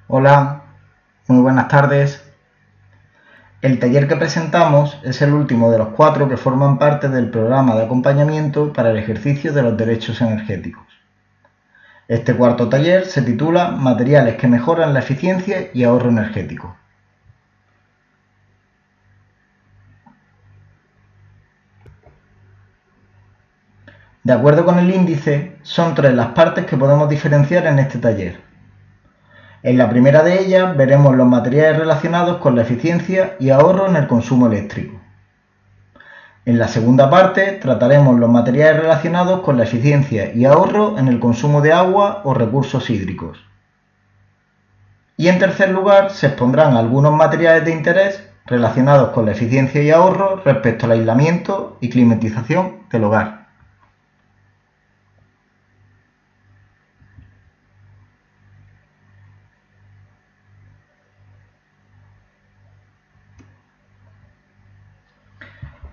Hola, muy buenas tardes. El taller que presentamos es el último de los 4 que forman parte del programa de acompañamiento para el ejercicio de los derechos energéticos. Este cuarto taller se titula Materiales que mejoran la eficiencia y ahorro energético. De acuerdo con el índice, son 3 las partes que podemos diferenciar en este taller. En la primera de ellas veremos los materiales relacionados con la eficiencia y ahorro en el consumo eléctrico. En la segunda parte trataremos los materiales relacionados con la eficiencia y ahorro en el consumo de agua o recursos hídricos. Y en tercer lugar se expondrán algunos materiales de interés relacionados con la eficiencia y ahorro respecto al aislamiento y climatización del hogar.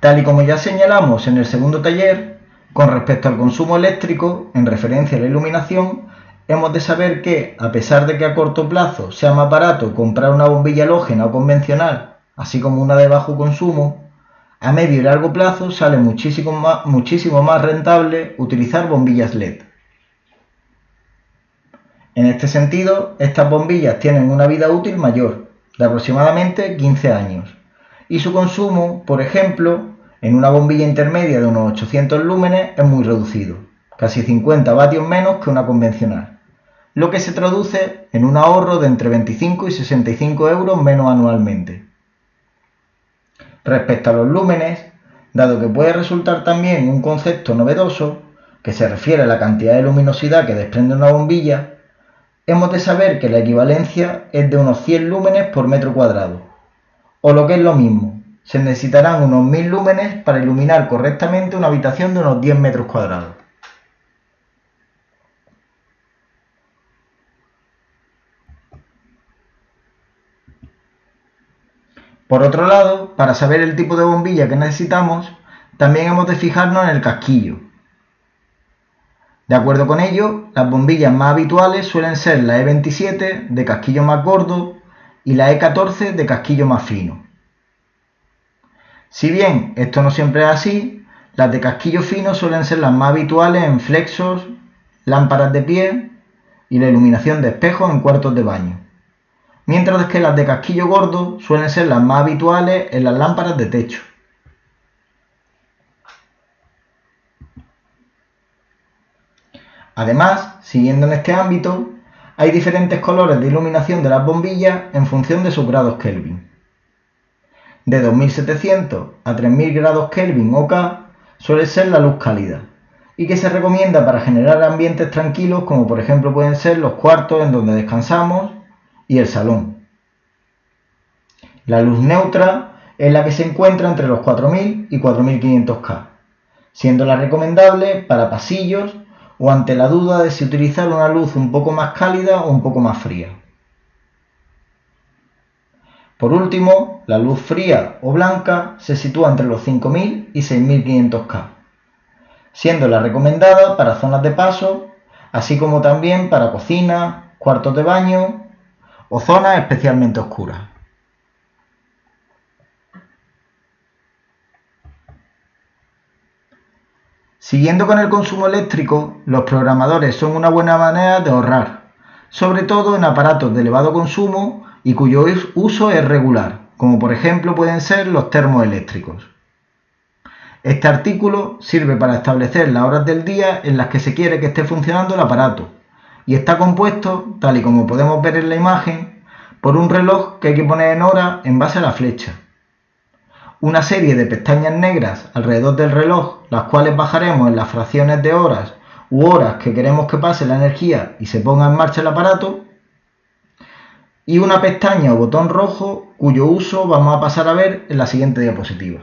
Tal y como ya señalamos en el segundo taller, con respecto al consumo eléctrico, en referencia a la iluminación, hemos de saber que, a pesar de que a corto plazo sea más barato comprar una bombilla halógena o convencional, así como una de bajo consumo, a medio y largo plazo sale muchísimo más rentable utilizar bombillas LED. En este sentido, estas bombillas tienen una vida útil mayor, de aproximadamente 15 años, y su consumo, por ejemplo, en una bombilla intermedia de unos 800 lúmenes es muy reducido, casi 50 vatios menos que una convencional, lo que se traduce en un ahorro de entre 25 y 65 euros menos anualmente. Respecto a los lúmenes, dado que puede resultar también un concepto novedoso, que se refiere a la cantidad de luminosidad que desprende una bombilla, hemos de saber que la equivalencia es de unos 100 lúmenes por metro cuadrado, o lo que es lo mismo, se necesitarán unos 1000 lúmenes para iluminar correctamente una habitación de unos 10 metros cuadrados. Por otro lado, para saber el tipo de bombilla que necesitamos, también hemos de fijarnos en el casquillo. De acuerdo con ello, las bombillas más habituales suelen ser la E27 de casquillo más gordo y la E14 de casquillo más fino. Si bien esto no siempre es así, las de casquillo fino suelen ser las más habituales en flexos, lámparas de pie y la iluminación de espejos en cuartos de baño, mientras que las de casquillo gordo suelen ser las más habituales en las lámparas de techo. Además, siguiendo en este ámbito, hay diferentes colores de iluminación de las bombillas en función de sus grados Kelvin. De 2700 a 3000 grados Kelvin o K suele ser la luz cálida y que se recomienda para generar ambientes tranquilos como por ejemplo pueden ser los cuartos en donde descansamos y el salón. La luz neutra es la que se encuentra entre los 4000 y 4500 K, siendo la recomendable para pasillos o ante la duda de si utilizar una luz un poco más cálida o un poco más fría. Por último, la luz fría o blanca se sitúa entre los 5000 y 6500 K, siendo la recomendada para zonas de paso, así como también para cocinas, cuartos de baño o zonas especialmente oscuras. Siguiendo con el consumo eléctrico, los programadores son una buena manera de ahorrar, sobre todo en aparatos de elevado consumo y cuyo uso es regular, como por ejemplo pueden ser los termoeléctricos. Este artículo sirve para establecer las horas del día en las que se quiere que esté funcionando el aparato y está compuesto, tal y como podemos ver en la imagen, por un reloj que hay que poner en hora en base a la flecha, una serie de pestañas negras alrededor del reloj, las cuales bajaremos en las fracciones de horas u horas que queremos que pase la energía y se ponga en marcha el aparato, y una pestaña o botón rojo cuyo uso vamos a pasar a ver en la siguiente diapositiva.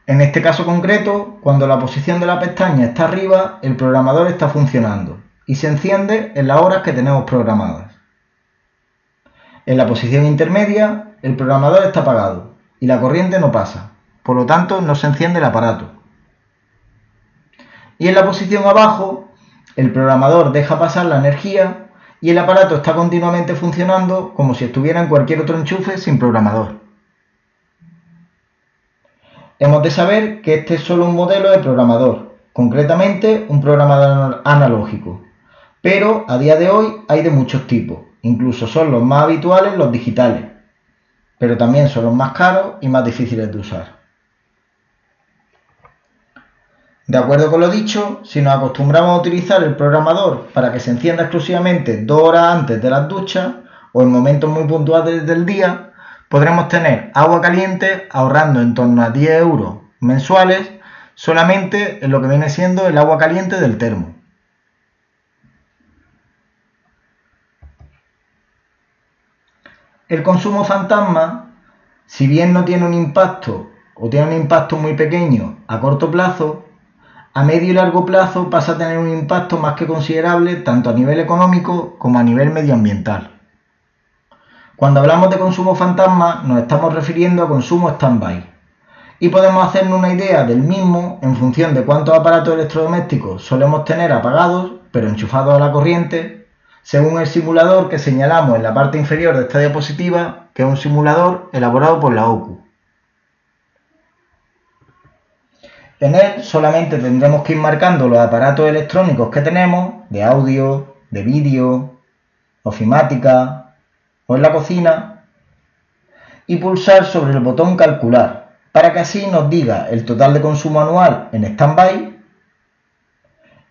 En este caso concreto, cuando la posición de la pestaña está arriba, el programador está funcionando y se enciende en las horas que tenemos programadas. En la posición intermedia, el programador está apagado y la corriente no pasa, por lo tanto no se enciende el aparato. Y en la posición abajo, el programador deja pasar la energía y el aparato está continuamente funcionando como si estuviera en cualquier otro enchufe sin programador. Hemos de saber que este es solo un modelo de programador, concretamente un programador analógico, pero a día de hoy hay de muchos tipos, incluso son los más habituales los digitales, pero también son los más caros y más difíciles de usar. De acuerdo con lo dicho, si nos acostumbramos a utilizar el programador para que se encienda exclusivamente 2 horas antes de las duchas o en momentos muy puntuales del día, podremos tener agua caliente ahorrando en torno a 10 euros mensuales solamente en lo que viene siendo el agua caliente del termo. El consumo fantasma, si bien no tiene un impacto o tiene un impacto muy pequeño a corto plazo, a medio y largo plazo pasa a tener un impacto más que considerable tanto a nivel económico como a nivel medioambiental. Cuando hablamos de consumo fantasma nos estamos refiriendo a consumo stand-by y podemos hacernos una idea del mismo en función de cuántos aparatos electrodomésticos solemos tener apagados pero enchufados a la corriente, según el simulador que señalamos en la parte inferior de esta diapositiva, que es un simulador elaborado por la OCU. En él solamente tendremos que ir marcando los aparatos electrónicos que tenemos, de audio, de vídeo, ofimática o en la cocina, y pulsar sobre el botón calcular, para que así nos diga el total de consumo anual en stand-by,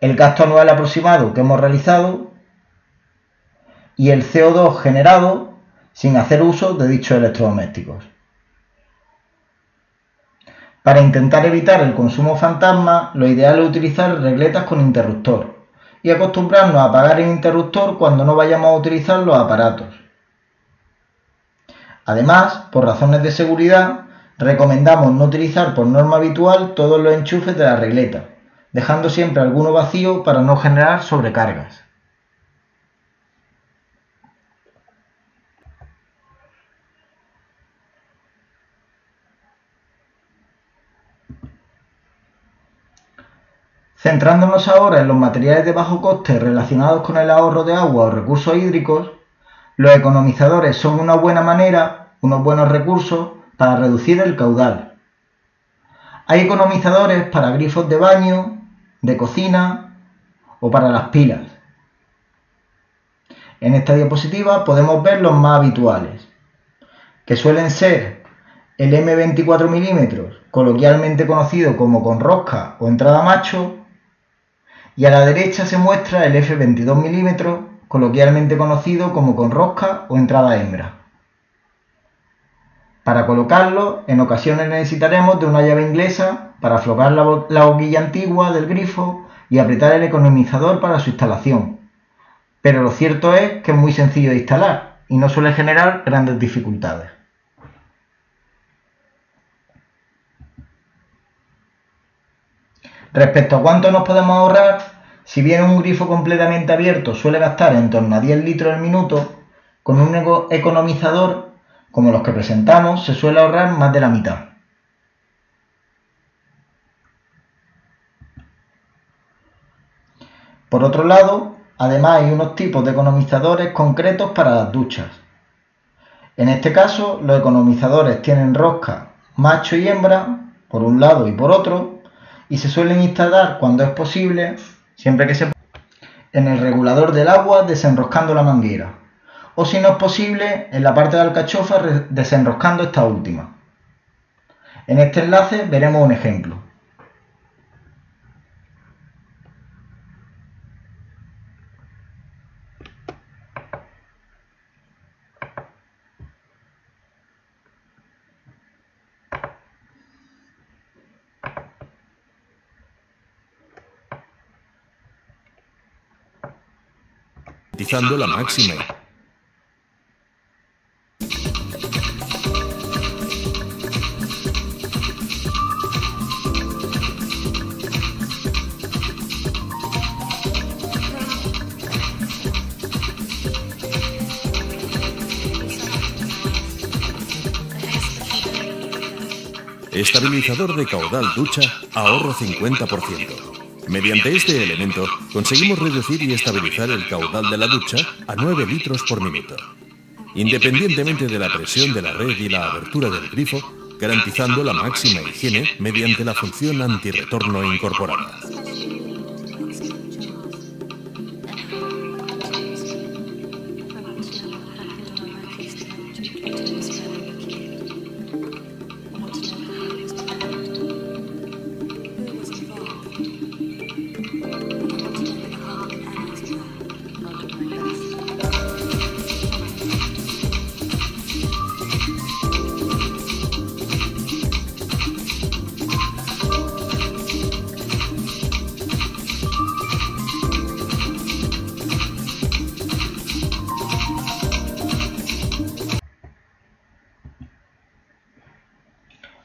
el gasto anual aproximado que hemos realizado y el CO2 generado sin hacer uso de dichos electrodomésticos. Para intentar evitar el consumo fantasma, lo ideal es utilizar regletas con interruptor y acostumbrarnos a apagar el interruptor cuando no vayamos a utilizar los aparatos. Además, por razones de seguridad, recomendamos no utilizar por norma habitual todos los enchufes de la regleta, dejando siempre alguno vacío para no generar sobrecargas. Centrándonos ahora en los materiales de bajo coste relacionados con el ahorro de agua o recursos hídricos, los economizadores son una buena manera, unos buenos recursos para reducir el caudal. Hay economizadores para grifos de baño, de cocina o para las pilas. En esta diapositiva podemos ver los más habituales, que suelen ser el M24 mm, coloquialmente conocido como con rosca o entrada macho, y a la derecha se muestra el F22 mm, coloquialmente conocido como con rosca o entrada hembra. Para colocarlo, en ocasiones necesitaremos de una llave inglesa para aflojar la boquilla antigua del grifo y apretar el economizador para su instalación. Pero lo cierto es que es muy sencillo de instalar y no suele generar grandes dificultades. Respecto a cuánto nos podemos ahorrar, si bien un grifo completamente abierto suele gastar en torno a 10 litros al minuto, con un economizador como los que presentamos se suele ahorrar más de la mitad. Por otro lado, además hay unos tipos de economizadores concretos para las duchas. En este caso, los economizadores tienen rosca macho y hembra, por un lado y por otro, y se suelen instalar cuando es posible, siempre que se pueda, en el regulador del agua desenroscando la manguera, o si no es posible, en la parte de alcachofa desenroscando esta última. En este enlace veremos un ejemplo. Utilizando la máxima. Estabilizador de caudal ducha, ahorro 50%. Mediante este elemento conseguimos reducir y estabilizar el caudal de la ducha a 9 litros por minuto, independientemente de la presión de la red y la abertura del grifo, garantizando la máxima higiene mediante la función antirretorno incorporada.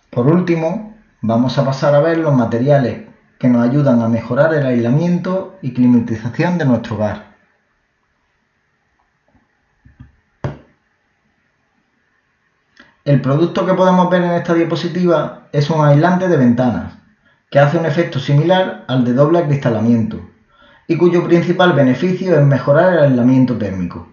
Por último, vamos a pasar a ver los materiales que nos ayudan a mejorar el aislamiento y climatización de nuestro hogar. El producto que podemos ver en esta diapositiva es un aislante de ventanas, que hace un efecto similar al de doble acristalamiento y cuyo principal beneficio es mejorar el aislamiento térmico.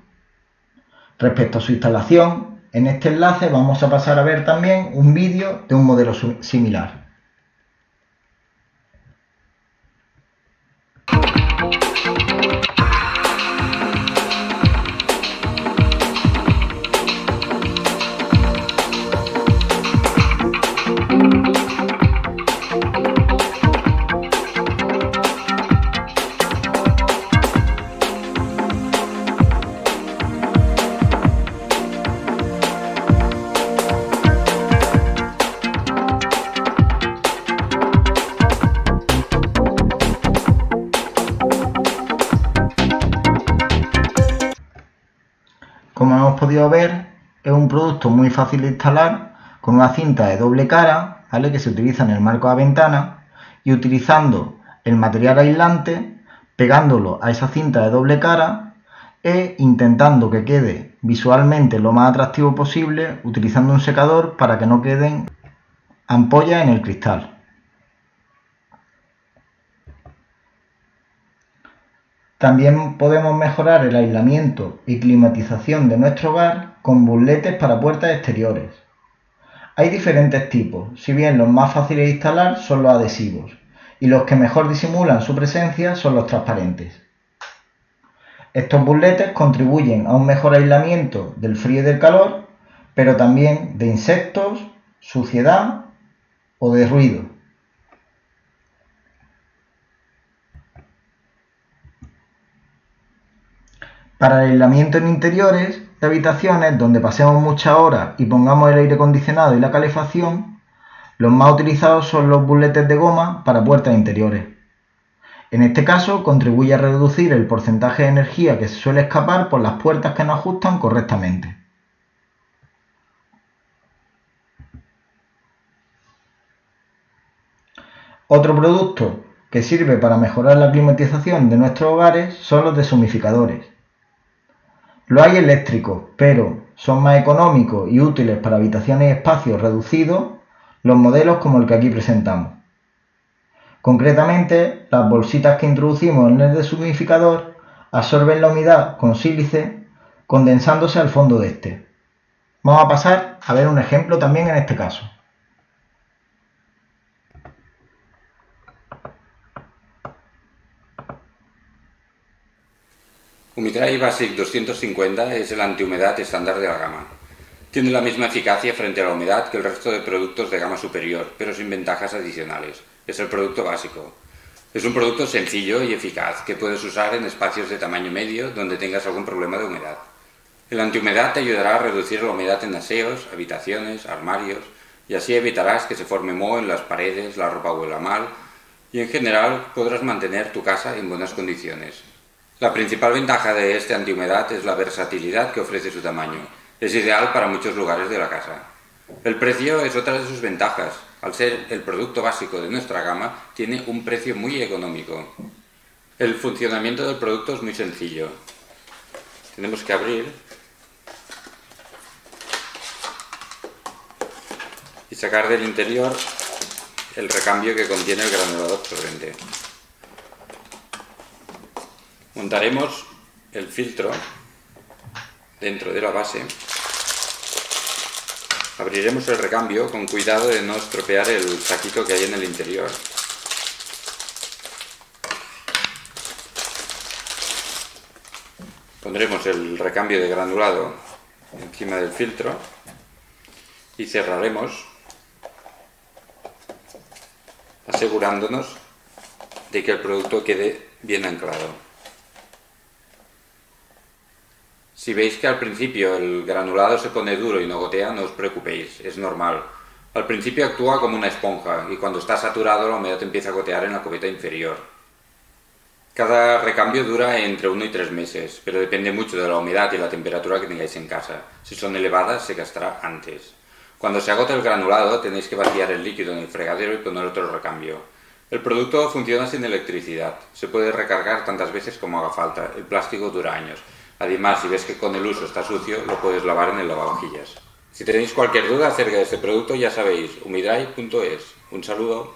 Respecto a su instalación, en este enlace vamos a pasar a ver también un vídeo de un modelo similar. Como hemos podido ver, es un producto muy fácil de instalar con una cinta de doble cara, ¿vale?, que se utiliza en el marco de la ventana, y utilizando el material aislante, pegándolo a esa cinta de doble cara e intentando que quede visualmente lo más atractivo posible, utilizando un secador para que no queden ampollas en el cristal. También podemos mejorar el aislamiento y climatización de nuestro hogar con burletes para puertas exteriores. Hay diferentes tipos, si bien los más fáciles de instalar son los adhesivos y los que mejor disimulan su presencia son los transparentes. Estos burletes contribuyen a un mejor aislamiento del frío y del calor, pero también de insectos, suciedad o de ruido. Para el aislamiento en interiores de habitaciones donde pasemos muchas horas y pongamos el aire acondicionado y la calefacción, los más utilizados son los burletes de goma para puertas interiores. En este caso contribuye a reducir el porcentaje de energía que se suele escapar por las puertas que no ajustan correctamente. Otro producto que sirve para mejorar la climatización de nuestros hogares son los deshumificadores. Los hay eléctricos, pero son más económicos y útiles para habitaciones y espacios reducidos los modelos como el que aquí presentamos. Concretamente, las bolsitas que introducimos en el deshumidificador absorben la humedad con sílice, condensándose al fondo de este. Vamos a pasar a ver un ejemplo también en este caso. Humidry Basic 250 es el antihumedad estándar de la gama. Tiene la misma eficacia frente a la humedad que el resto de productos de gama superior, pero sin ventajas adicionales. Es el producto básico. Es un producto sencillo y eficaz que puedes usar en espacios de tamaño medio donde tengas algún problema de humedad. El antihumedad te ayudará a reducir la humedad en aseos, habitaciones, armarios, y así evitarás que se forme moho en las paredes, la ropa huela mal, y en general podrás mantener tu casa en buenas condiciones. La principal ventaja de este antihumedad es la versatilidad que ofrece su tamaño. Es ideal para muchos lugares de la casa. El precio es otra de sus ventajas. Al ser el producto básico de nuestra gama, tiene un precio muy económico. El funcionamiento del producto es muy sencillo. Tenemos que abrir y sacar del interior el recambio que contiene el granulador absorbente. Montaremos el filtro dentro de la base. Abriremos el recambio con cuidado de no estropear el saquito que hay en el interior. Pondremos el recambio de granulado encima del filtro y cerraremos, asegurándonos de que el producto quede bien anclado. Si veis que al principio el granulado se pone duro y no gotea, no os preocupéis, es normal. Al principio actúa como una esponja y cuando está saturado la humedad empieza a gotear en la cubeta inferior. Cada recambio dura entre 1 y 3 meses, pero depende mucho de la humedad y la temperatura que tengáis en casa. Si son elevadas, se gastará antes. Cuando se agota el granulado, tenéis que vaciar el líquido en el fregadero y poner otro recambio. El producto funciona sin electricidad. Se puede recargar tantas veces como haga falta. El plástico dura años. Además, si ves que con el uso está sucio, lo puedes lavar en el lavavajillas. Si tenéis cualquier duda acerca de este producto, ya sabéis, umidry.es. Un saludo.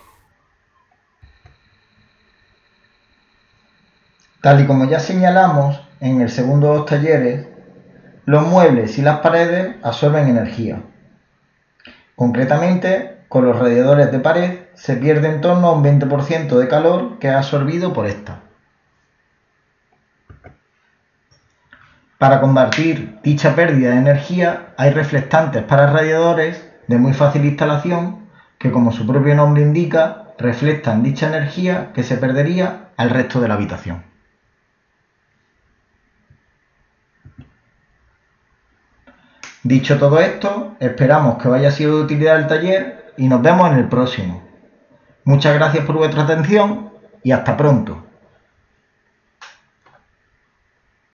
Tal y como ya señalamos en el segundo de los talleres, los muebles y las paredes absorben energía. Concretamente, con los radiadores de pared se pierde en torno a un 20% de calor que es absorbido por esta. Para combatir dicha pérdida de energía hay reflectantes para radiadores de muy fácil instalación que, como su propio nombre indica, reflectan dicha energía que se perdería al resto de la habitación. Dicho todo esto, esperamos que os haya sido de utilidad el taller y nos vemos en el próximo. Muchas gracias por vuestra atención y hasta pronto.